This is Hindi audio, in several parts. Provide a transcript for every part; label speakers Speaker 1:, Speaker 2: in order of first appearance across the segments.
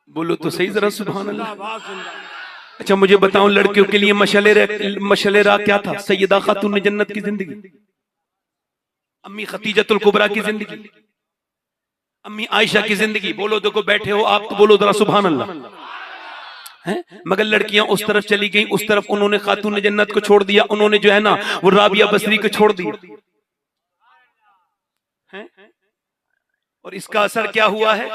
Speaker 1: बोलो तो सही जरा सुभान अल्लाह। अच्छा मुझे बताओ, लड़कियों के लिए मशलेरा क्या था? सैयदा खातून जन्नत की जिंदगी, अम्मी खतीजतुल कुबरा की जिंदगी, अम्मी आयशा की जिंदगी। बोलो देखो बैठे हो आप तो बोलो जरा सुभान अल्लाह। हैं? मगर लड़कियां उस तरफ चली गई, उस तरफ उन्होंने खातून जन्नत को छोड़ दिया, उन्होंने जो है ना वो राबिया बसरी को छोड़ दिया। हैं? और इसका असर क्या हुआ है?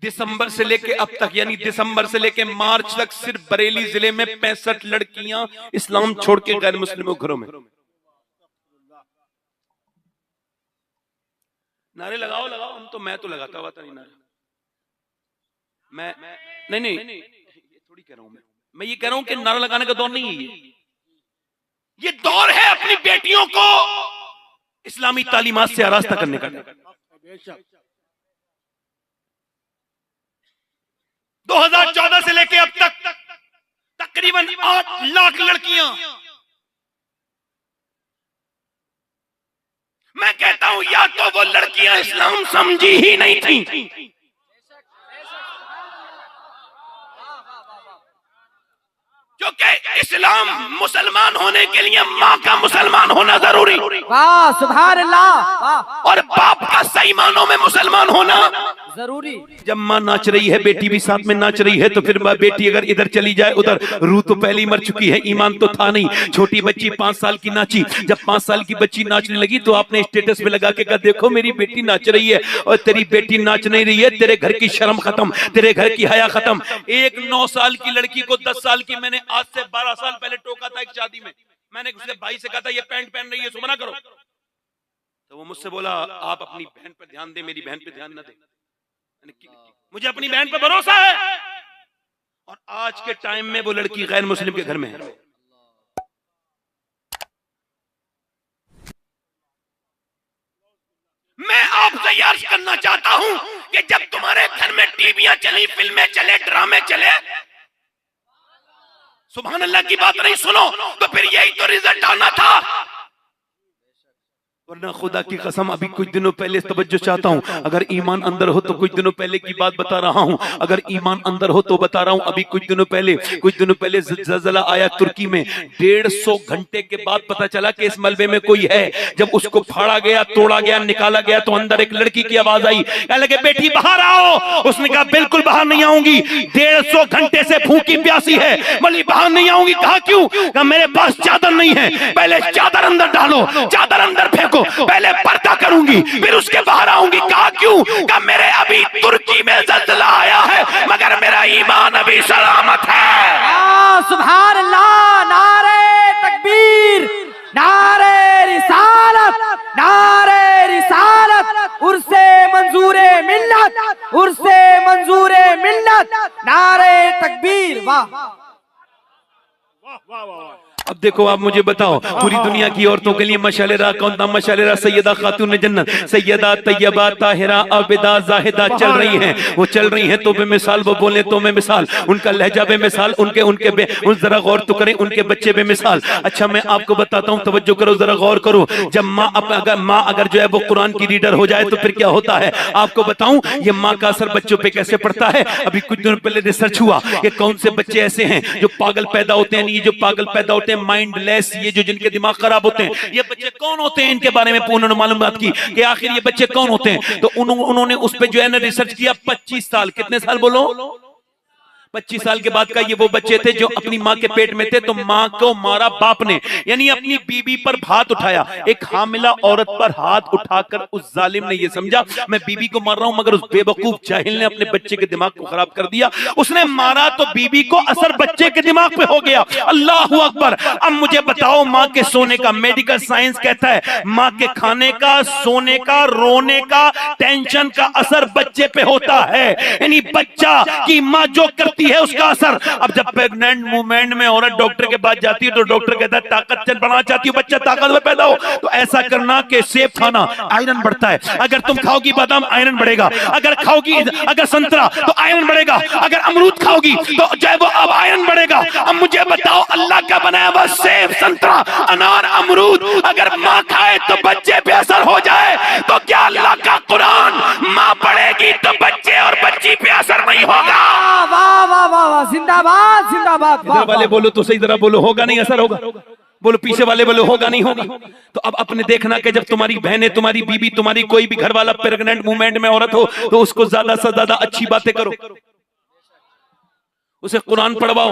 Speaker 1: दिसंबर से लेके अब तक, यानी दिसंबर से लेके मार्च तक सिर्फ बरेली जिले में 65 लड़कियां इस्लाम छोड़ के गैर मुस्लिमों घरों में। नारे लगाओ लगाओ, हम तो मैं तो लगाता हुआ था नहीं नारे। मैं नहीं ये थोड़ी कह रहा हूं, मैं ये कह रहा हूं कि नारा लगाने का दौर नहीं है ये दौर है अपनी बेटियों को इस्लामी तालीमात से आरास्ता करने का। 2014 से लेके अब तक तकरीबन 8 लाख लड़कियां, मैं कहता हूं या तो वो लड़कियां इस्लाम समझी ही नहीं थी, क्योंकि इस्लाम मुसलमान होने के लिए माँ का मुसलमान होना जरूरी,
Speaker 2: वाह सुभान अल्लाह,
Speaker 1: और बाप का सही मानों में मुसलमान होना
Speaker 2: जरूरी।
Speaker 1: जब माँ नाच रही है, बेटी भी साथ में नाच रही है, तो फिर बेटी अगर इधर चली जाए उधर, रूह तो पहले ही मर चुकी है, ईमान तो था नहीं। छोटी बच्ची 5 साल की नाची, जब 5 साल की बच्ची नाचने लगी तो आपने स्टेटस पे लगा के कहा देखो मेरी बेटी नाच रही है, और तेरी बेटी नाच नहीं रही है, तेरे घर की शर्म खत्म, तेरे घर की हया खत्म। एक 9 साल की लड़की को 10 साल की मैंने आज से 12 साल पहले टोका था एक शादी में, मैंने उसके भाई से कहा था ये पैंट पहन रही है सो मना करो, तो वो मुझसे बोला आप अपनी बहन पर ध्यान दे, मेरी बहन पे ध्यान न दे। मुझे अपनी बहन पर भरोसा है, और आज के टाइम में वो लड़की गैर मुस्लिम के घर में है। मैं आपसे अर्ज करना चाहता हूं कि जब तुम्हारे घर में टीवियां चली, फिल्में चले, ड्रामे चले, सुभान अल्लाह की बात नहीं सुनो तो फिर यही तो रिजल्ट आना था। वरना खुदा की कसम अभी कुछ दिनों पहले तवज्जो चाहता हूं, अगर ईमान अंदर हो तो कुछ दिनों पहले की बात बता रहा हूं, अगर ईमान अंदर हो तो बता रहा हूं, अभी कुछ दिनों पहले ज़लज़ला आया तुर्की में, 150 घंटे के बाद पता चला कि इस मलबे में कोई है। जब उसको फाड़ा गया, तोड़ा गया, निकाला गया तो अंदर एक लड़की की आवाज आई, कहने लगे बेटी बाहर आओ। उसने कहा बिल्कुल बाहर नहीं आऊंगी, 150 घंटे से भूखी प्यासी है, बोली बाहर नहीं आऊंगी। कहा क्यों? कहा मेरे पास चादर नहीं है। पहले चादर अंदर डालो, चादर अंदर फेंको, पहले पर्दा करूंगी फिर उसके बाहर आऊंगी। कहा क्यों? कहा मेरे अभी तुर्की में ज़लज़ला आया है मगर मेरा ईमान अभी सलामत है।
Speaker 2: सुभान अल्लाह, नारे तकबीर, नारे रिसालत, नारे रिसालत, उर्से मंजूरे मिल्लत, उर्से मंजूरे मिल्लत, नारे तकबीर। वाह
Speaker 3: वाह वाह वाह।
Speaker 1: अब देखो आप मुझे बताओ, पूरी दुनिया की औरतों के लिए मशालेरा कौन था? मशालेरा सैयदा खातून जन्नत, सैयदा तैयबा ताहिरा आबिदा जाहिदा चल रही हैं, वो चल रही हैं तो बेमिसाल, वो बोले तो बेमिसाल, उनका लहजा बेमिसाल, उन जरा गौर तो करें, उनके बच्चे बेमिसाल। अच्छा मैं आपको बताता हूँ, तवज्जो करो, जरा गौर करो। जब माँ अगर जो है वो कुरान की रीडर हो जाए तो फिर क्या होता है आपको बताऊं, ये माँ का असर बच्चों पे कैसे पड़ता है। अभी कुछ दिनों पहले रिसर्च हुआ कि कौन से बच्चे ऐसे हैं जो पागल पैदा होते हैं, ये जो पागल पैदा होते हैं माइंडलेस, ये जो जिनके दिमाग खराब होते हैं, ये बच्चे कौन होते हैं, इनके बारे में उन्होंने मालूमात की कि आखिर ये बच्चे कौन होते हैं। तो उन्होंने उस पे जो है ना रिसर्च किया। 25 साल, कितने साल बोलो? 25 साल के बाद का ये वो बच्चे थे जो अपनी माँ के पेट में थे, तो माँ को मारा बाप ने, यानी अपनी बीबी पर हाथ उठाया। एक हामिला औरत पर हाथ उठाकर उस जालिम ने ये समझा मैं बीबी को मार रहा हूं, मगर उस बेवकूफ जाहिल ने अपने बच्चे के दिमाग को खराब कर दिया। उसने मारा तो बीबी को असर बच्चे के दिमाग पे हो गया। अल्लाह अकबर। अब मुझे बताओ, माँ के सोने का, मेडिकल साइंस कहता है माँ के खाने का, सोने का, रोने का, टेंशन का असर बच्चे पे होता है। यानी बच्चा की माँ जो करती है उसका असर। अब जब प्रेग्नेंट मूवमेंट में औरत डॉक्टर के पास जाती है तो डॉक्टर कहता है ताकत बनाना चाहती हो बच्चा ताकतवर पैदा हो, तो ऐसा करना कि सेब खाना, आयरन बढ़ता है। अगर तुम खाओगी बादाम आयरन बढ़ेगा, अगर खाओगी अगर संतरा तो आयरन बढ़ेगा, अगर अमरूद खाओगी तो जो है वो अब आयरन बढ़ेगा। अब मुझे बताओ, अल्लाह का बनाया हुआ सेब, संतरा, अनार, अमरूद अगर माँ खाए तो बच्चे पे असर हो जाए, तो क्या अल्लाह का कुरान माँ पढ़ेगी तो बच्चे और बच्ची पे असर
Speaker 2: जिंदाबाद जिंदाबाद।
Speaker 1: इधर वाले बोलो तो सही, जरा बोलो होगा नहीं असर होगा, बोलो पीछे वाले बोलो होगा नहीं होगा। तो अब अपने देखना कि जब तुम्हारी बहनें, तुम्हारी बीबी, तुम्हारी कोई भी घर वाला प्रेग्नेंट मूवमेंट में औरत हो तो उसको ज्यादा से ज्यादा अच्छी बातें करो, उसे कुरान पढ़वाओ,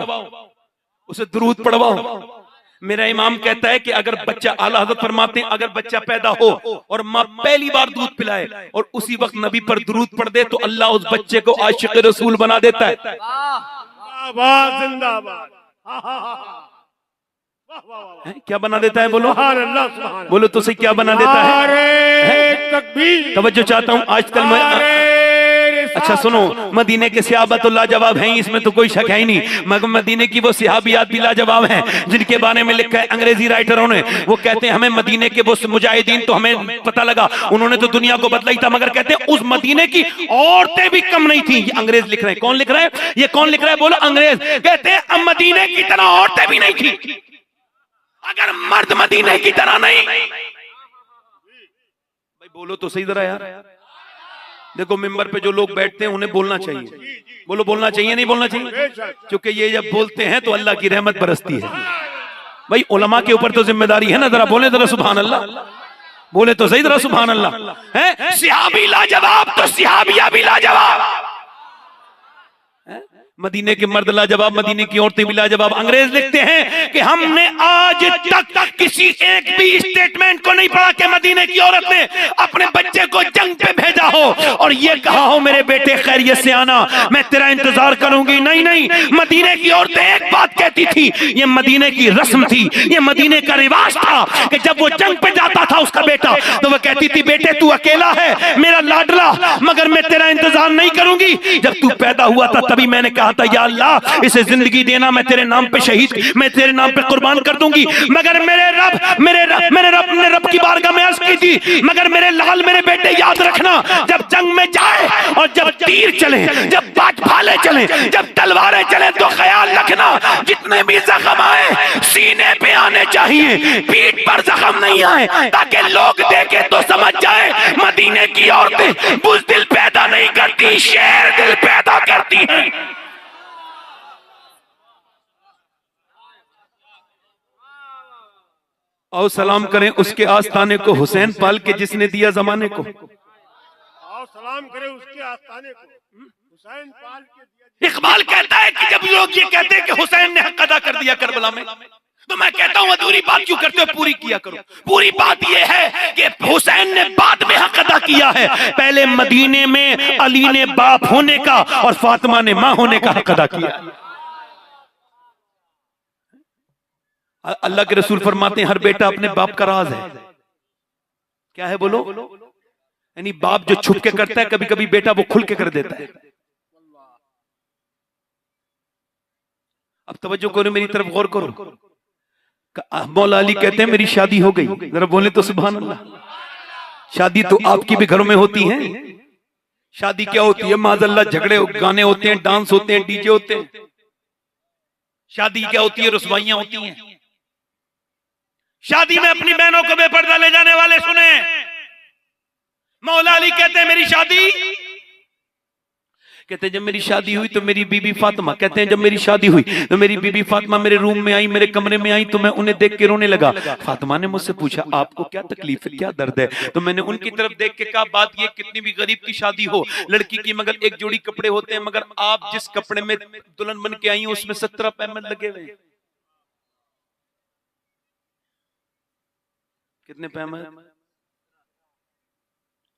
Speaker 1: उसे दुरूद पढ़वाओ। मेरा इमाम कहता है कि अगर बच्चा, आला हज़रत फरमाते हैं, अगर बच्चा पैदा हो और माँ पहली बार दूध पिलाए और उसी वक्त नबी पर दुरूद पढ़ दे तो अल्लाह उस बच्चे को आशिक़ रसूल बना देता है।
Speaker 3: जिंदाबाद जिंदाबाद।
Speaker 1: क्या बना देता है बोलो,
Speaker 3: सुभान अल्लाह, सुभान अल्लाह।
Speaker 1: बोलो तो सही, क्या बना देता है?
Speaker 3: नारे तकबीर।
Speaker 1: तवज्जो चाहता हूँ आजकल मैं, अच्छा सुनो, मदीने के सहाबा तो लाजवाब हैं, इसमें तो कोई शक है ही नहीं, मगर मदीने की वो सहाबियात भी लाजवाब हैं जिनके बारे में लिखा है अंग्रेजी राइटरों ने। वो कहते हैं हमें मदीने के वो मुजाहिदीन तो हमें पता लगा उन्होंने तो दुनिया को बदला ही था, मगर कहते हैं उस मदीने की औरतें भी कम नहीं थी। ये अंग्रेज लिख रहे हैं। कौन लिख रहा है ये, कौन लिख रहा है बोलो? अंग्रेज। कहते हैं मदीने की तरह औरतें भी नहीं थी अगर मर्द मदीने की तरह नहीं। भाई बोलो तो सही जरा यार। देखो मिंबर पे जो लोग बैठते हैं उन्हें बोलना चाहिए, बोलो बोलना चाहिए नहीं बोलना चाहिए, क्योंकि ये जब बोलते हैं तो अल्लाह की रहमत बरसती है। भाई उलमा के ऊपर तो जिम्मेदारी है ना, जरा बोले जरा सुभान अल्लाह, बोले तो सही जरा सुभान अल्लाह। है सहाबी लाजवाब तो सहाबिया भी लाजवाब, मदीने के मर्द लाजवाब, मदीने की औरतें भी लाजवाब। अंग्रेज लिखते हैं कि हमने आज तक किसी एक भी स्टेटमेंट को नहीं पढ़ा कि मदीने की औरत ने अपने बच्चे को जंग पे भेजा हो और ये कहा हो मेरे बेटे खैरियत से आना, मैं तेरा इंतजार करूंगी। नहीं नहीं, मदीने की औरतें एक बात कहती थी, ये मदीने की रस्म थी, ये मदीने का रिवाज था कि जब वो जंग पे जाता था उसका बेटा तो वो कहती थी बेटे तू अकेला है मेरा लाडला, मगर मैं तेरा इंतजार नहीं करूंगी। जब तू पैदा हुआ था तभी मैंने कहा था या अल्लाह इसे जिंदगी देना, मैं तेरे नाम पे शहीद, मैं तेरे नाम पे कुर्बान कर दूंगी। मगर मेरे रब ने रब की बारगाह में अर्ज की थी, मगर मेरे लाल मेरे बेटे याद रखना, जब जंग में जाए और जब तीर चले, जब बाज भाले चले, जब तलवारें चले तो ख्याल रखना जितने भी जख्म आए सीने पे आने चाहिए, पीठ पर जख्म नहीं आए, ताकि लोग देखे तो समझ जाए मदीने की औरतें बुज़दिल पैदा नहीं करती, शेर दिल पैदा करती हैं। और सलाम करें उसके आस्थाने को, हुसैन पाल के जिसने दिया जमाने को।
Speaker 3: और सलाम करें उसके आस्थाने को, हुसैन पाल के दिया।
Speaker 1: इकबाल कहता है कि जब लोग ये कहते हैं कि हुसैन ने हक अदा कर दिया करबला में, तो मैं कहता हूं अधूरी बात क्यों करते हो, पूरी किया करो। पूरी बात ये है कि हुसैन ने बाद में हक अदा किया है, पहले मदीने में अली ने बाप होने का और फातिमा ने मां होने का हक अदा किया। अल्लाह के रसूल फरमाते हैं हर बेटा अपने बाप का राज है। क्या है बोलो? यानी बाप जो छुप के करता है कभी कभी बेटा वो खुल के कर देता है। अब तवज्जो करो, मेरी तरफ गौर करो। मौला अली कहते हैं मेरी शादी हो गई, जरा बोले तो सुभान अल्लाह। शादी तो आपकी भी घरों में होती है। शादी क्या होती है? माज़अल्लाह झगड़े गाने होते हैं, डांस होते हैं, डीजे होते हैं। शादी क्या होती है? रुसवाइयां होती हैं। शादी में अपनी बहनों को बेपर्दा ले जाने वाले सुने। मौला अली कहते हैं मेरी शादी, कहते हैं जब मेरी शादी हुई तो मेरी बीबी फातिमा, कहते हैं जब मेरी शादी हुई तो मेरी बीबी फातिमा मेरे रूम में आई, मेरे कमरे में आई, तो मैं उन्हें देख के रोने लगा। फातिमा ने मुझसे पूछा आपको क्या तकलीफ है, क्या दर्द है? तो मैंने उनकी तरफ देख के कहा बात ये कितनी भी गरीब की शादी हो लड़की की मगर एक जोड़ी कपड़े होते हैं, मगर आप जिस कपड़े में दुल्हन बन के आई हैं उसमें 17 पैमंद लगे हुए। कितने पैमंद?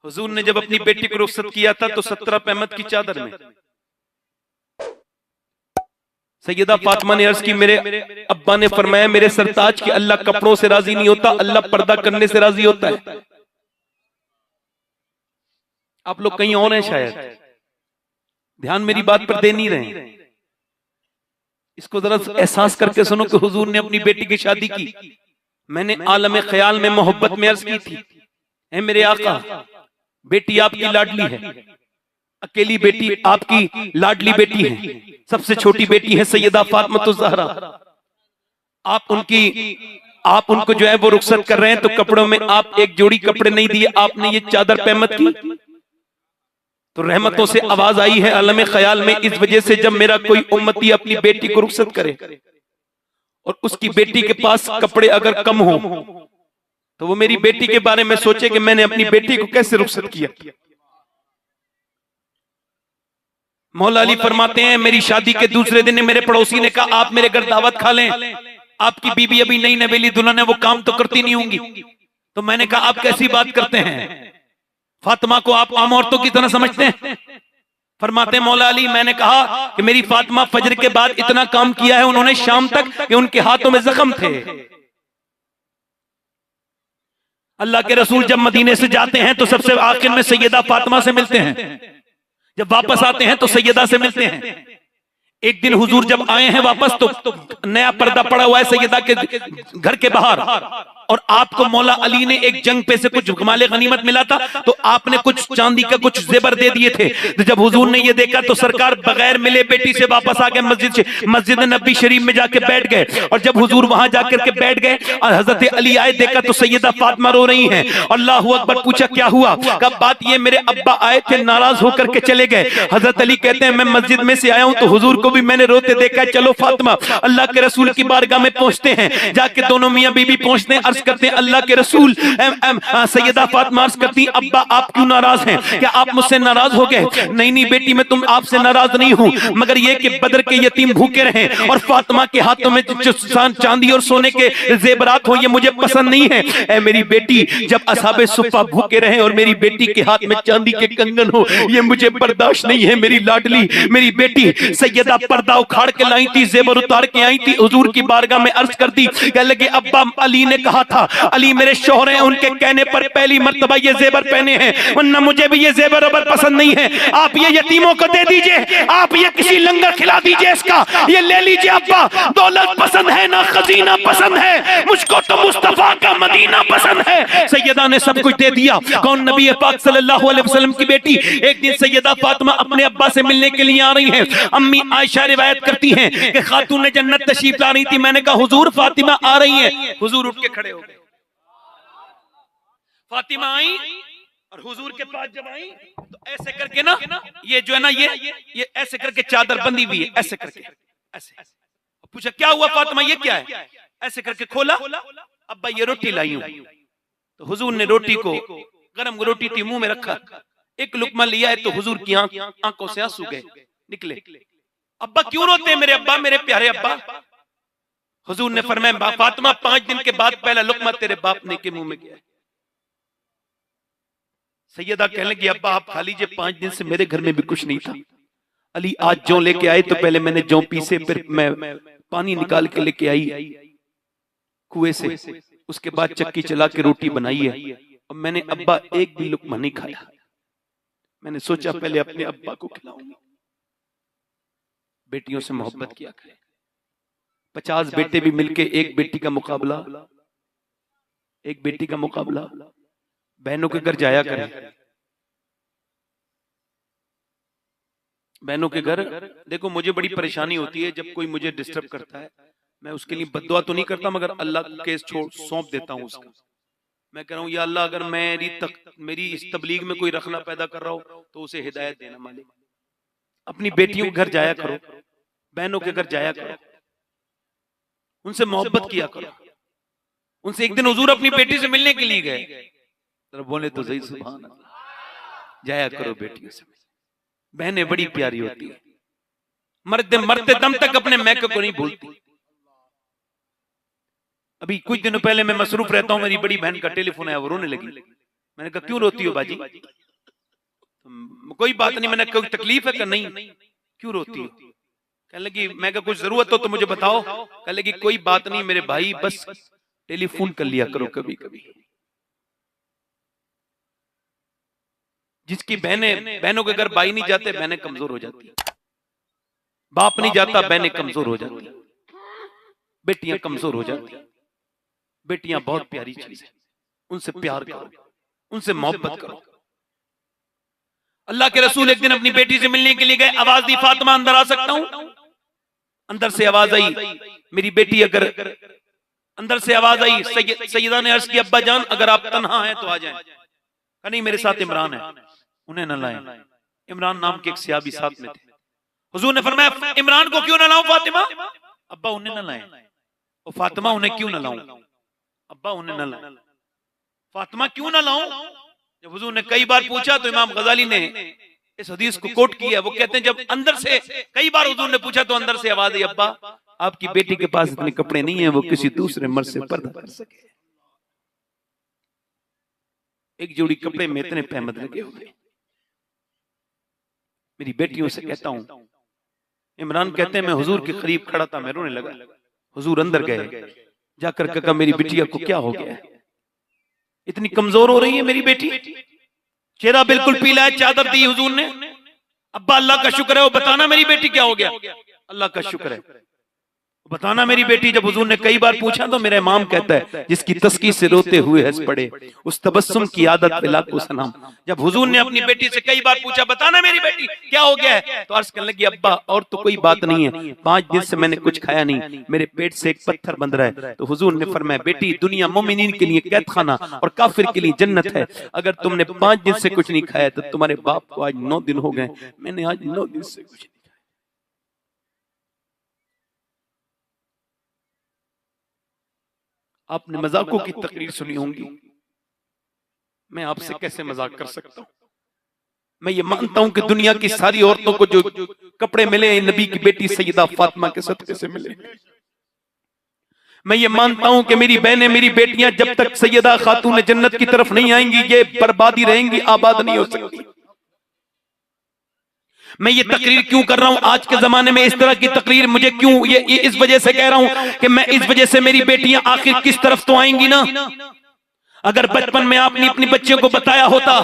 Speaker 1: हुजूर ने जब अपनी बेटी को रुखसत किया था तो 17 पैमंद की चादर में। सैयदा फातिमा ने अर्ज की मेरे अब्बा ने फरमाया मेरे सरताज की अल्लाह कपड़ों से राजी नहीं होता, अल्लाह पर्दा करने से राजी होता है। आप लोग कहीं और हैं शायद, ध्यान मेरी बात पर दे नहीं रहे। इसको जरा एहसास करके सुनो कि हुजूर ने अपनी बेटी की शादी की। मैंने आलम ख्याल में मोहब्बत में अर्ज की थी, ऐ मेरे आका बेटी आपकी लाडली है, अकेली बेटी आपकी लाडली बेटी है, सबसे छोटी बेटी है सैयदा फातिमा ज़हरा। आप उनको जो है वो रुखसत कर रहे हैं तो कपड़ों में आप एक जोड़ी कपड़े नहीं दिए, आपने ये चादर पैमत की। तो रहमतों से आवाज आई है आलम ख्याल में, इस वजह से जब मेरा कोई उम्मती अपनी बेटी को रुखसत करे और उसकी बेटी के पास कपड़े अगर कम हो तो वो मेरी बेटी के बारे में सोचे कि मैंने अपनी बेटी को कैसे रुखसत किया। मौला अली फरमाते हैं, मेरी शादी के दूसरे दिन मेरे पड़ोसी ने कहा आप मेरे घर दावत खा लें, आपकी बीबी अभी नई नवेली दुल्हन है, वो काम तो करती नहीं होंगी। तो मैंने कहा आप कैसी बात करते हैं, फातिमा को आप आम औरतों की तरह समझते हैं? फरमाते हैं मौला अली, मैंने कहा कि मेरी फातिमा फजर के बाद इतना काम किया है उन्होंने शाम तक कि उनके हाथों में जख्म थे। अल्लाह के रसूल जब मदीने से जाते हैं तो सबसे आखिर में सैयदा फातिमा से मिलते हैं, जब वापस आते हैं तो सैयदा से मिलते हैं। एक दिन हुजूर जब आए हैं वापस तो नया पर्दा पड़ा हुआ है सैयदा के घर के बाहर, और आपको मौला अली ने एक जंग पे से कुछ माले गनीमत मिला था तो आपने कुछ चांदी का कुछ जेबर दे दिए थे। तो जब हुजूर ने ये देखा तो सरकार बगैर मिले बेटी से वापस आ गए मस्जिद नबी शरीफ में जाके बैठ गए। और जब हुजूर वहां जाकर के बैठ गए और हजरत अली आए, देखा तो सैयदा फातिमा रो रही हैं। अल्लाहू अकबर, पूछा क्या हुआ? कब बात ये मेरे अब्बा आए थे, नाराज होकर के चले गए। हजरत अली कहते हैं मैं मस्जिद में से आया हूं तो हुजूर को भी मैंने रोते देखा। चलो फातिमा, अल्लाह के रसूल की बारगाह में पहुंचते हैं। जाके दोनों मियां बीबी पहुंचते हैं, अर्ज करते हैं अल्लाह के रसूल। सैयदा फातिमा अर्ज करती अब्बा आप क्यों नाराज हैं, क्या आप मुझसे नाराज हो गए? नहीं नहीं बेटी, मैं तुम आपसे नाराज नहीं हूं, मगर ये कि बदर के यतीम भूखे रहे और फातिमा के हाथों में चांदी और सोने के जेबरात हो, ये मुझे पसंद नहीं है। ऐ मेरी बेटी, जब असहाबे सुफ़ा भूखे रहे और मेरी बेटी के हाथ में चांदी के कंगन हो, ये मुझे बर्दाश्त नहीं है। मेरी लाडली मेरी बेटी सैयदा पर्दा उखाड़ के लाई थी, जेबर उतार के आई थी, हुजूर की बारगाह में अर्ज कर दी। कहने लगे अब्बा अली ने कहा था, अली मेरे शौहर हैं, उनके कहने पर पहली मर्तबा ये जेबर पहने हैं, वरना मुझे भी ये जेबर पसंद नहीं है। आप ये यतीमों को दे दीजिए, आप ये किसी लंगर खिला दीजिए, इसका ये ले लीजिए अब्बा। दौलत पसंद है ना खजीना पसंद है, मुझको तो मुस्तफा का मदीना पसंद है। सैयदा ने सब कुछ दे दिया। कौन? नबी पाक सल्लल्लाहु अलैहि वसल्लम की बेटी। एक दिन सैयदा फातिमा अपने अब्बा से मिलने के लिए आ रही हैं। अम्मी आयशा रिवायत करती हैं कि खातून जन्नत तशरीफ ला रही थी। मैंने कहा हुजूर फातिमा आ रही हैं। हुजूर उठ के खड़े हो गए। फातिमा आई और हुजूर के पास जब आई तो ऐसे करके ना, ये जो है ना ये ऐसे करके चादर बंधी हुई है, ऐसे करके ऐसे। पूछा क्या हुआ फातिमा, ये क्या है? ऐसे करके खोला, अब्बा ये रोटी लाई हूं। तो हुजूर ने रोटी को, गरम रोटी थी, मुंह में रखा, एक लुकमा लिया है तो हुजूर की आंखों से आंसू गए निकले। अब्बा क्यों रोते हैं मेरे अब्बा, मेरे प्यारे अब्बा? हुजूर ने फरमाया फातिमा 5 दिन के बाद पहला लुकमा तेरे बाप ने के मुंह में गया। सैयदा कहने लगी अब्बा आप खा लीजिए, 5 दिन से मेरे घर में भी कुछ नहीं था। अली आज जौ लेके आए तो पहले मैंने जौ पीसे, फिर मैं पानी निकाल के लेके आई कुएं से, उसके बाद चक्की चला के रोटी बनाई है और मैंने अब्बा एक भी लुकमा नहीं खाया। मैंने सोचा पहले अपने अब्बा को खिलाऊंगा। बेटियों से मोहब्बत किया करें। 50 बेटे भी मिलके एक बेटी का मुकाबला, एक बेटी का मुकाबला। बहनों के घर जाया करें, बहनों के घर। देखो मुझे बड़ी परेशानी होती है जब कोई मुझे डिस्टर्ब करता है, मैं उसके लिए बद्दुआ तो नहीं करता मगर अल्लाह के सौंप देता हूं उसका। मैं कह रहा हूं या अल्लाह अगर मेरी इस तबलीग में कोई रखना पैदा कर रहा हो तो उसे हिदायत देना मालिक। अपनी बेटियों के घर जाया करो, बहनों के घर जाया करो, उनसे मोहब्बत किया करो। उनसे एक दिन हुजूर अपनी बेटी से मिलने के लिए गए, बोले तो सही सुभान अल्लाह, जाया करो बेटियों से। बहनें बड़ी प्यारी होती है, मरते दम तक अपने मैके को नहीं भूलती। अभी कुछ दिनों पहले मैं मसरूफ रहता हूं, मेरी बड़ी बहन का टेलीफोन आया, वो रोने लगी। मैंने कहा क्यों रोती हो बाजी? कोई बात नहीं। मैंने कोई तकलीफ है? कि नहीं। क्यों रोती हो? कहने लगी मैं कहा कुछ जरूरत हो तो मुझे बताओ। कहने लगी कोई बात नहीं मेरे भाई, बस टेलीफोन कर लिया करो कभी कभी। जिसकी बहनों के घर भाई नहीं जाते, बहनें कमजोर हो जाती है। बाप नहीं जाता, बहनें कमजोर हो जाती है, बेटियां कमजोर हो जाती है। बेटियां बहुत प्यारी चीज है, उनसे प्यार करो, उनसे मोहब्बत करो। अल्लाह के रसूल एक दिन अपनी बेटी से मिलने के लिए गए। आवाज दी फातिमा अंदर आ सकता हूं? अंदर से आवाज आई मेरी बेटी अगर, अंदर से आवाज आई। सैयदा ने अर्ज की अब्बा जान अगर आप तन्हा हैं तो आ जाएं। नहीं मेरे साथ इमरान है, उन्हें न लाएं। इमरान नाम के एक सहाबी साथ में थे। हुजूर ने फरमाया इमरान को क्यों ना लाऊं फातिमा? अब्बा उन्हें ना लाएं। और फातिमा उन्हें क्यों ना लाऊं? अब्बा उन्हें ना लाएं। फातिमा क्यों ना लाऊं? जब हुजूर ने कई बार पूछा तो इमाम गजाली ने इस हदीस को कोट किया। वो कहते हैं जब अंदर से कई बार हुजूर ने पूछा तो अंदर से आवाज आई, अब्बा आपकी बेटी के पास इतने कपड़े नहीं है वो किसी दूसरे मर्द से पर्दा कर सके। एक जोड़ी कपड़े में इतने पैमद लगे हुए। मेरी बेटियों से कहता हूं, इमरान कहते हैं मैं हुजूर के करीब खड़ा था, मैं रोने लगा। हुजूर अंदर गए, जाकर कहा मेरी बिटिया को क्या हो गया, इतनी कमजोर हो रही है मेरी बेटी, चेहरा बिल्कुल पीला है। चादर दी हुजूर ने। अब्बा अल्लाह का शुक्र है, वो बताना मेरी बेटी क्या हो गया। अल्लाह का शुक्र है, बताना मेरी बेटी। जब हुजूर ने कई बार पूछा तो मेरा इमाम कहता है जिसकी तस्की से रोते हुए हंस पड़े उस तबस्सुम की आदत पे लाखों सलाम। जब हुजूर ने अपनी बेटी से कई बार पूछा बताना मेरी बेटी क्या हो गया है, तो अर्ज करने लगी अब्बा और तो कोई बात नहीं है, 5 दिन से मैंने कुछ खाया नहीं, मेरे पेट से एक पत्थर बंध रहा है। तो हुजूर ने फरमाया बेटी दुनिया मोमिनीन के लिए कैद खाना और काफिर के लिए जन्नत है। अगर तुमने 5 दिन से कुछ नहीं खाया तो तुम्हारे बाप को आज 9 दिन हो गए, मैंने आज 9 दिन से कुछ। आपने मजाकों की तकरीर सुनी होंगी, मैं आपसे कैसे मजाक कर सकता हूं। मैं ये मानता हूं कि दुनिया की सारी औरतों को जो कपड़े मिले नबी की बेटी सैयदा फातिमा के सदके से मिले। मैं ये मानता हूं कि मेरी बहनें मेरी बेटियां जब तक सैयदा खातून जन्नत की तरफ नहीं आएंगी ये बर्बादी रहेंगी, आबाद नहीं हो सकती। मैं ये तकरीर क्यों कर रहा हूं आज के जमाने में, इस तरह की तकरीर मुझे क्यों ये इस वजह से कह रहा हूं कि मैं इस वजह से मेरी बेटियां आखिर किस तरफ तो आएंगी ना। अगर बचपन में आपने अपनी बच्चियों को बताया होता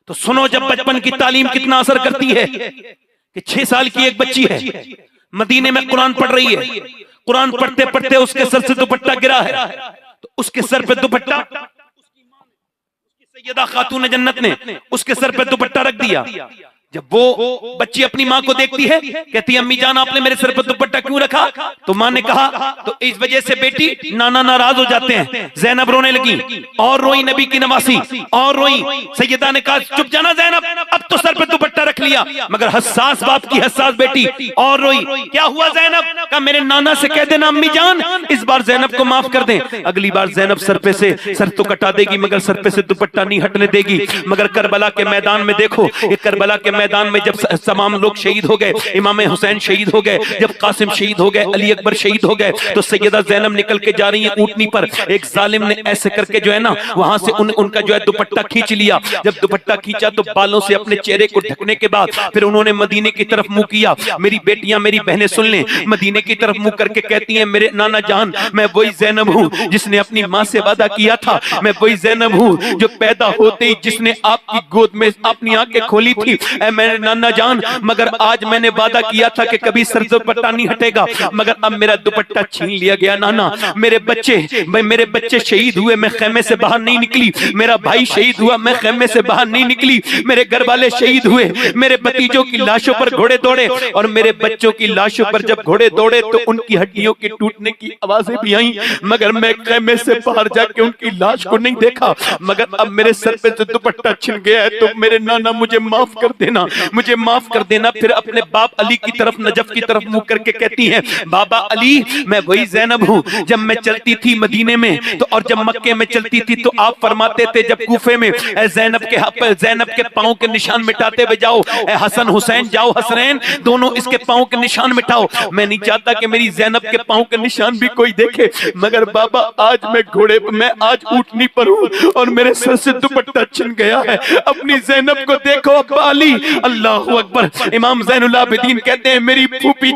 Speaker 1: तो सुनो, जब बचपन की तालीम कितना असर करती है कि 6 साल की एक बच्ची है मदीने में कुरान पढ़ रही है, कुरान पढ़ते पढ़ते उसके सर से दुपट्टा गिरा है तो उसके सर पे दुपट्टा सैयदा खातून जन्नत ने उसके सर पे दुपट्टा रख दिया। जब वो बच्ची अपनी माँ को देखती है कहती है अम्मी जान आपने मेरे सर पर दुपट्टा क्यों रखा, तो माँ ने कहा तो इस वजह से बेटी नाना नाराज हो जाते हैं। ज़ैनब रोने लगी और रोई नबी की नवासी और रोई। सैयदा ने कहा चुप जाना ज़ैनब, अब तो सर पर दुपट्टा रख लिया, मगर हसास बाप की हसास बेटी और रोई। क्या हुआ ज़ैनब? कहा मेरे नाना से कह देना अम्मी जान इस बार ज़ैनब को माफ कर दें। अगली बार ज़ैनब सर पे से सर तो कटा देगी मगर सर पे से दुपट्टा नहीं हटने देगी। मगर करबला के मैदान में देखो, करबला के मैदान में जब तमाम लोग शहीद हो गए, इमाम हुसैन शहीद हो गए, जब कासिम शहीद हो गए, अली अकबर शहीद हो गए, तो सैयदा ज़ैनब निकल के जा रही है ऊंटनी पर। एक जालिम ने ऐसे करके जो है ना वहां से उनका जो है दुपट्टा खींच लिया। जब दुपट्टा खींचा तो बालों से अपने चेहरे को ढकने के बाद फिर उन्होंने मदीने की तरफ मुंह किया। मेरी बेटियां मेरी बहनें सुन लें, मदीने की तरफ मुंह करके कहती हैं मेरे नाना जान मैं वही ज़ैनब हूँ जिसने अपनी माँ से वादा किया था, मैं वही ज़ैनब हूँ जो पैदा होते ही जिसने आपकी गोद में अपनी आंखें खोली थी मेरे नाना जान। मगर आज मैंने वादा किया था कि कभी सर दुपट्टा नहीं हटेगा, मगर अब मेरा दुपट्टा छीन लिया गया नाना। मेरे बच्चे शहीद हुए, मैं खेमे से बाहर नहीं निकली, मेरा भाई शहीद हुआ, मैं खेमे से बाहर नहीं निकली, मेरे घर वाले शहीद हुए, मेरे भतीजों की लाशों पर घोड़े दौड़े और मेरे बच्चों की लाशों पर जब घोड़े दौड़े तो उनकी हड्डियों के टूटने की आवाजें भी आई, मगर मैं खेमे से बाहर जाके उनकी लाश को नहीं देखा। मगर अब मेरे सर पे से दुपट्टा छिन गया है तो मेरे नाना मुझे माफ कर देना, मुझे माफ कर देना। फिर अपने बाप अली की तरफ नजफ की तरफ मुंह करके कहती हैं बाबा अली मैं वही ज़ैनब हूँ जब मैं चलती थी मदीने में तो और जब मक्के में चलती थी तो आप फरमाते थे जब कूफे में ज़ैनब के पांव के निशान मिटाते हुए जाओ, हसन हुसैन जाओ हसनैन दोनों इसके पांव के निशान मिटाओ। मैं नहीं चाहता कि मेरी ज़ैनब के पांव के निशान भी कोई देखे, मगर बाबा आज मैं आज ऊंटनी पर हूँ और मेरे सर से दुपट्टा छिन गया है, अपनी ज़ैनब को देखो अब्बा अली। अल्लाह अकबर। इमाम ज़ैनुल आबिदीन कहते हैं मेरी फूफी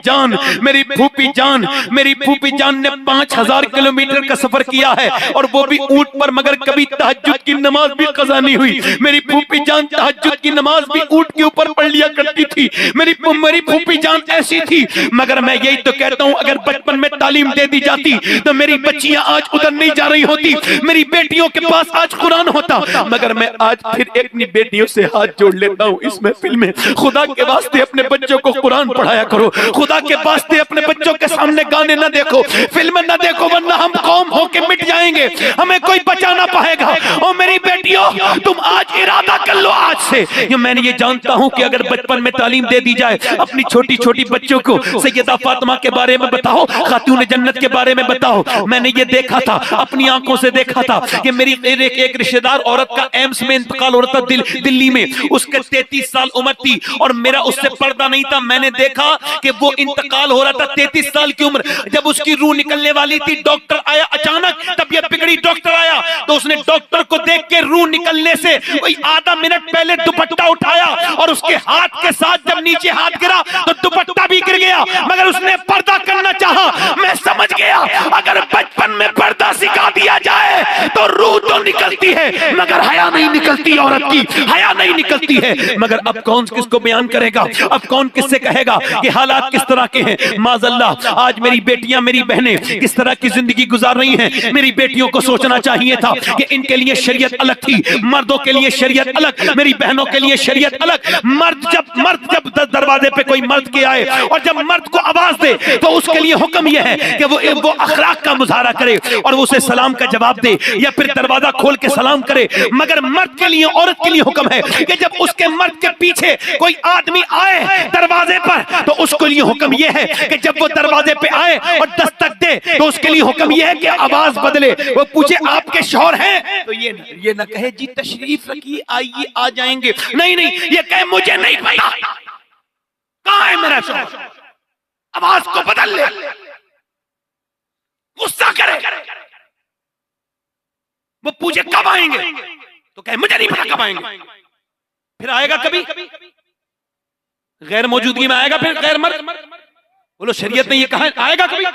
Speaker 1: जान ने 5000 किलोमीटर का सफर किया है और वो भी ऊंट पर, मगर कभी तहज्जुद की नमाज भी कज़ा नहीं हुई। मेरी फूफी जान तहज्जुद की नमाज भी ऊंट के ऊपर पढ़ लिया करती थी। मेरी फूफी जान ऐसी थी। मगर मैं यही तो कहता हूँ अगर बचपन में तालीम दे दी जाती तो मेरी बच्चियां आज उधर नहीं जा रही होती, मेरी बेटियों के पास आज कुरान होता। मगर मैं आज फिर अपनी बेटियों से हाथ जोड़ लेता हूँ, इसमें फिल्में। खुदा के वास्ते अपने बच्चों को कुरान पढ़ाया करो, खुदा के वास्ते अपने बच्चों के सामने गाने ना देखो, फिल्में ना देखो, वरना हम कौम होके मिट जाएंगे, हमें कोई बचा ना पाएगा। और मेरी बेटियों, तुम आज इरादा कर लो आज से। मैंने ये जानता हूं कि अगर बचपन में तालीम दे दी जाए, अपनी छोटी छोटी बच्चों को सैयदा फातिमा के बारे में बताओ, खातून जन्नत के बारे में बताओ। मैंने ये देखा था, अपनी आंखों से देखा था कि मेरी एक रिश्तेदार औरत का एम्स में इंतकाल हो रहा था, दिल्ली में। उसके 33 साल उम्र थी और मेरा उससे पर्दा नहीं था। मैंने देखा कि वो इंतकाल हो रहा था, 33 साल की उम्र। जब उसकी रूह निकलने वाली थी, डॉक्टर आया, अचानक तबीयत बिगड़ी, डॉक्टर आया तो उसने डॉक्टर को देख के रूह निकलने से कोई आधा मिनट पहले दुपट्टा उठाया और उसके हाथ के साथ जब नीचे हाथ गिरा तो दुपट्टा भी गिर गया, मगर उसने पर्दा करना चाहा। मैं समझ गया, अगर बचपन में पर्दा सिखा दिया जाए तो रूह तो निकलती है मगर हया नहीं निकलती, औरत की हया नहीं निकलती है। मगर अब कौन किसको बयान करेगा, अब कौन किससे कहेगा कि हालात किस तरह के हैं। माज़अल्लाह, आज मेरी बेटियां, मेरी बहनें किस तरह की जिंदगी गुजार रही हैं। मेरी बेटियों को सोचना चाहिए था कि इनके लिए शरीयत अलग थी, मर्दों के लिए शरीयत अलग, मेरी बहनों के लिए शरीयत अलग। मर्द जब दरवाजे पे कोई मर्द के आए और जब मर्द को आवाज दे तो उसके लिए हुक्म यह है कि वो अखलाक का मुजाहरा करे और उसे सलाम का जवाब दे या फिर दरवाजा खोल के सलाम करे। मगर मर्द के लिए, औरत के लिए हुक्म है कि जब उसके मर्द के पीछे कोई आदमी आए दरवाजे पर तो उसके लिए हुक्म यह है कि जब वो दरवाजे पे आए और दस्तक दे तो उसके लिए हुक्म यह है कि आवाज बदले। वो पूछे आपके शौहर हैं तो ये ना कहे जी तशरीफ रखिए, आइए, आ जाएंगे। नहीं, ये कहे मुझे नहीं पता कहां है मेरा शौहर, आवाज को बदल ले, गुस्सा करे। वो पूछे कब आएंगे तो कहे मुझे नहीं पता कब आएंगे। फिर आएगा कभी, गैर मौजूदगी में आएगा, फिर गैर मर्द। बोलो शरीयत ने ये कहा आएगा कभी,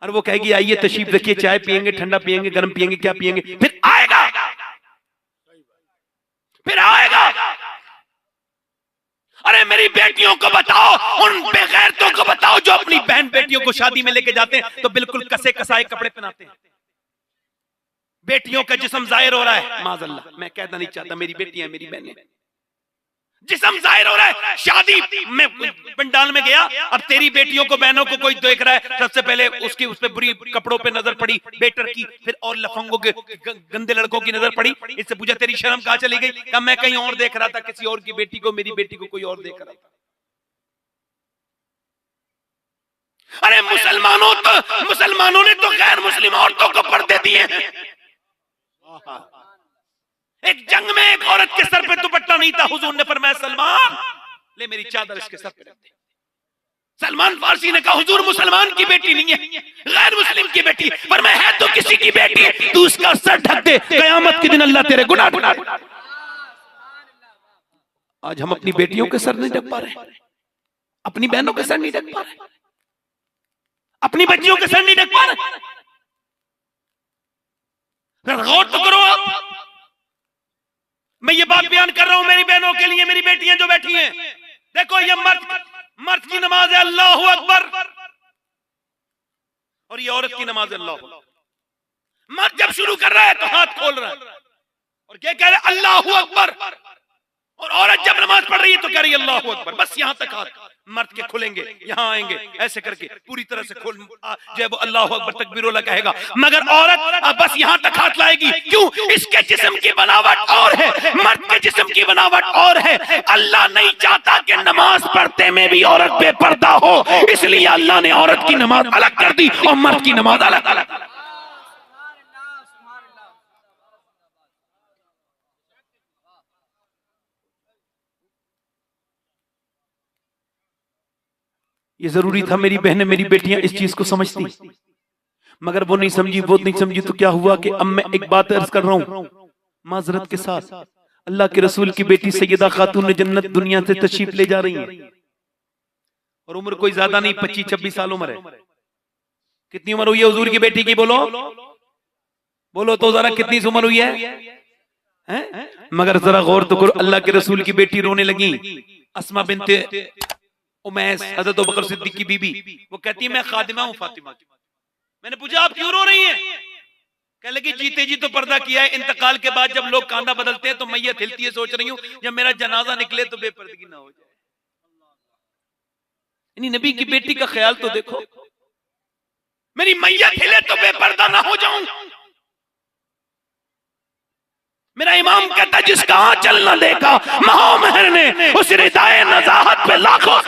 Speaker 1: और वो कहेगी आइए तशरीफ रखिए, चाय पियेंगे, ठंडा पियेंगे, गर्म पियेंगे, क्या पियेंगे। फिर आएगा, फिर आएगा। अरे मेरी बेटियों को बताओ, उन बेगैरतों को बताओ जो अपनी बहन बेटियों को शादी में लेके जाते हैं तो बिल्कुल कसे कसाए कपड़े पहनाते हैं। बेटियों का जिस्म जाहिर हो रहा है, माज़अल्लाह, मैं कहना नहीं चाहता, मेरी बेटियां, मेरी बहनें, जिस्म जाहिर हो रहा है। शादी में पंडाल में गया, अब तेरी बेटियों को, बहनों को कोई देख रहा है, सबसे पहले उसकी उस पे बुरी कपड़ों पे नजर पड़ी, बेटर की, फिर और लफंगों के गंदे लड़कों की नजर पड़ी। इससे पूछा तेरी शर्म कहां चली गई? कहा मैं कहीं और देख रहा था, किसी और की बेटी को, मेरी बेटी को कोई और देख रहा था। अरे मुसलमानों ने तो गैर मुस्लिम औरतों को पर्दे दिए हैं। एक जंग में एक औरत के सर पे दुपट्टा नहीं था, हुजूर ने फरमाया सलमान ले मेरी चादर इसके सर पे रख दे। सलमान फारसी ने कहा हुजूर मुसलमान की बेटी नहीं है, गैर मुस्लिम की बेटी। पर मैं है तो किसी की बेटी, तू उसका सर ढक दे, कयामत के दिन अल्लाह तेरे गुनाह ढूंढा। आज हम अपनी बेटियों के सर नहीं ढक पा रहे, अपनी बहनों के सर नहीं ढक पा रहे, अपनी बच्चियों के सर नहीं ढक पा रहे। गौर तो करो आप, मैं ये बात बयान कर रहा हूं मेरी बहनों के लिए, मेरी बेटियां जो बैठी हैं। देखो ये मर्द की नमाज है अल्लाहु अकबर, और ये औरत की नमाज है अल्लाहु अकबर। मर्द जब शुरू कर रहा है तो हाथ खोल रहा है और क्या कह रहा है अल्लाहु अकबर, और औरत जब नमाज पढ़ रही है तो कह रही है अल्लाहु अकबर। बस यहां तक हाथ मर्द के खुलेंगे, यहां आएंगे, ऐसे करके पूरी तरह से खोल जो है वो अल्लाहु अकबर तकबीरुल्लाह कहेगा। मगर औरत बस यहां तक हाथ लाएगी। क्यों? इसके जिस्म की बनावट और है, मर्द के जिस्म की बनावट और है। अल्लाह नहीं चाहता कि नमाज पढ़ते में भी औरत बेपर्दा हो, इसलिए अल्लाह ने औरत की नमाज अलग कर दी और मर्द की नमाज अलग। ये जरूरी था मेरी बहनें, मेरी बेटियां इस चीज को समझती, मगर वो नहीं समझी, वो नहीं समझी। तो क्या हुआ कि अब मैं एक बात अर्ज कर रहा हूं माजरत के साथ, अल्लाह के रसूल की बेटी सैयदा खातून जन्नत दुनिया से तशरीफ ले जा रही है और उम्र कोई ज्यादा नहीं, 25-26 साल उम्र है। कितनी उम्र हुई है हुजूर की बेटी की? बोलो तो जरा कितनी उम्र हुई है? मगर जरा गौर तो करो, अल्लाह के रसूल की बेटी रोने लगी। अस्मा बिनते उमैस, हज़रत अबू बकर सिद्दीक की बीबी, वो कहती है मैं खादिमा हूं फातिमा की। मैंने पूछा आप क्यों रो रही हैं? कह लगी जीते जी तो पर्दा किया है, इंतकाल के बाद जब लोग कांधा बदलते हैं तो मैयत हिलती है, सोच रही हूं जब मेरा जनाजा निकले तो बेपर्दगी ना हो जाए। यानी नबी की बेटी का ख्याल तो देखो, मेरी मैयत हिले तो बेपर्दा ना हो जाऊं। मेरा इमाम कहता है जिसका आंचल न देखा महामहर ने उस रिदाए नज़ाहत पे लाखों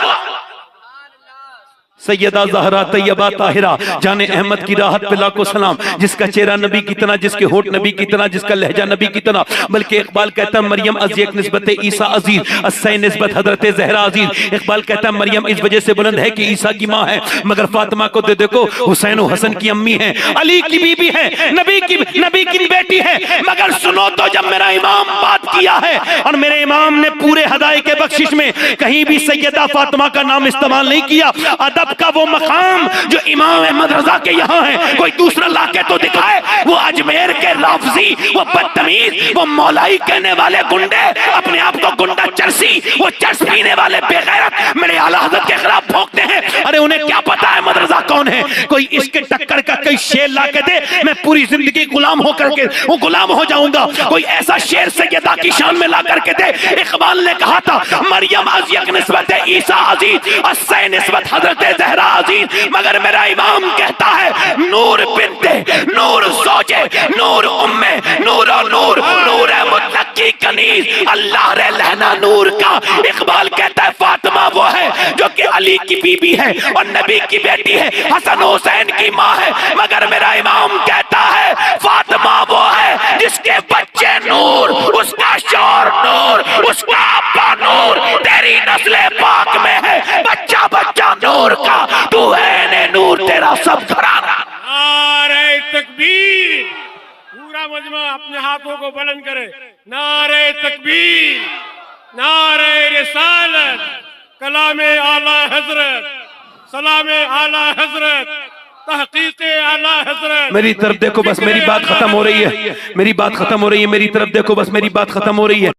Speaker 1: सैयदा ज़हरा तैयबा ताहिरा जाने अहमद की राहत पे लाखों सलाम। जिसका चेहरा नबी की तरह, जिसके होठ नबी की तरह, जिसका लहजा नबी की तरह। बल्कि इकबाल कहता है मरियम अज़ीज़ निस्बत ईसा अजीज, अस्सै निस्बत हजरत ज़हरा अजीज। इकबाल कहता है मरियम इस वजह से बुलंद है कि ईसा की माँ है, मगर फातिमा को दे देखो हुसैन और हसन की अम्मी है, अली की बीबी है, नबी की बेटी है। मगर सुनो तो जब मेरा इमाम बात किया है और मेरे इमाम ने पूरे हदाए के बख्शिश में कहीं भी सैयदा फातिमा का नाम इस्तेमाल नहीं किया, अदब का वो मकाम जो इमाम अहमद रजा के यहाँ है कोई दूसरा लाके तो दिखाए। वो अजमेर के लाफजी, वो बदतमीज, वो मौलाई कहने वाले गुंडे, अपने आप को गुंडा चरसी, वो चर्स पीने वाले बेगैरत मेरे आला हज़रत के खिलाफ भौंकते हैं। अरे उन्हें क्या पता है अहमद रजा कौन है? कोई इसके टक्कर का कोई शेर ला के दे, मैं पूरी जिंदगी गुलाम होकर के वो गुलाम हो जाऊंगा। कोई ऐसा शेर सैयदा की शान में ला करके दे। इकबाल ने कहा था मरियम अज़ीज़ निस्बत ईसा अजीज, अस्सै निस्बत हजरत ज़हरा अजीज। मगर मेरा इमाम कहता है नूर बिनते नूर ज़ौजे नूर उम्मे नूर और नूर नूर है मुतलक की कनीज, अल्लाह रे लहना नूर का। इकबाल कहता है फातिमा वो है जो कि अली की बीबी है और नबी की बेटी है, हसन हुसैन की माँ है। मगर मेरा इमाम कहता है फातिमा वो है जिसके बच्चे नूर, उसका शौहर नूर, उसका अब्बा नूर, तेरी नस्ल पाक में है बच्चा बच्चा नूर का, तू है ने नूर तेरा सब घराना।
Speaker 3: नारे तकबीर, पूरा मजमा अपने हाथों को बुलंद करे। नारे तकबीर, नारे रिसालत, कलामे आला हजरत, सलामे आला हजरत, तहकीके आला हजरत।
Speaker 1: मेरी तरफ देखो बस, मेरी बात खत्म हो रही है, मेरी बात खत्म हो रही है, मेरी तरफ देखो बस, मेरी बात खत्म हो रही है।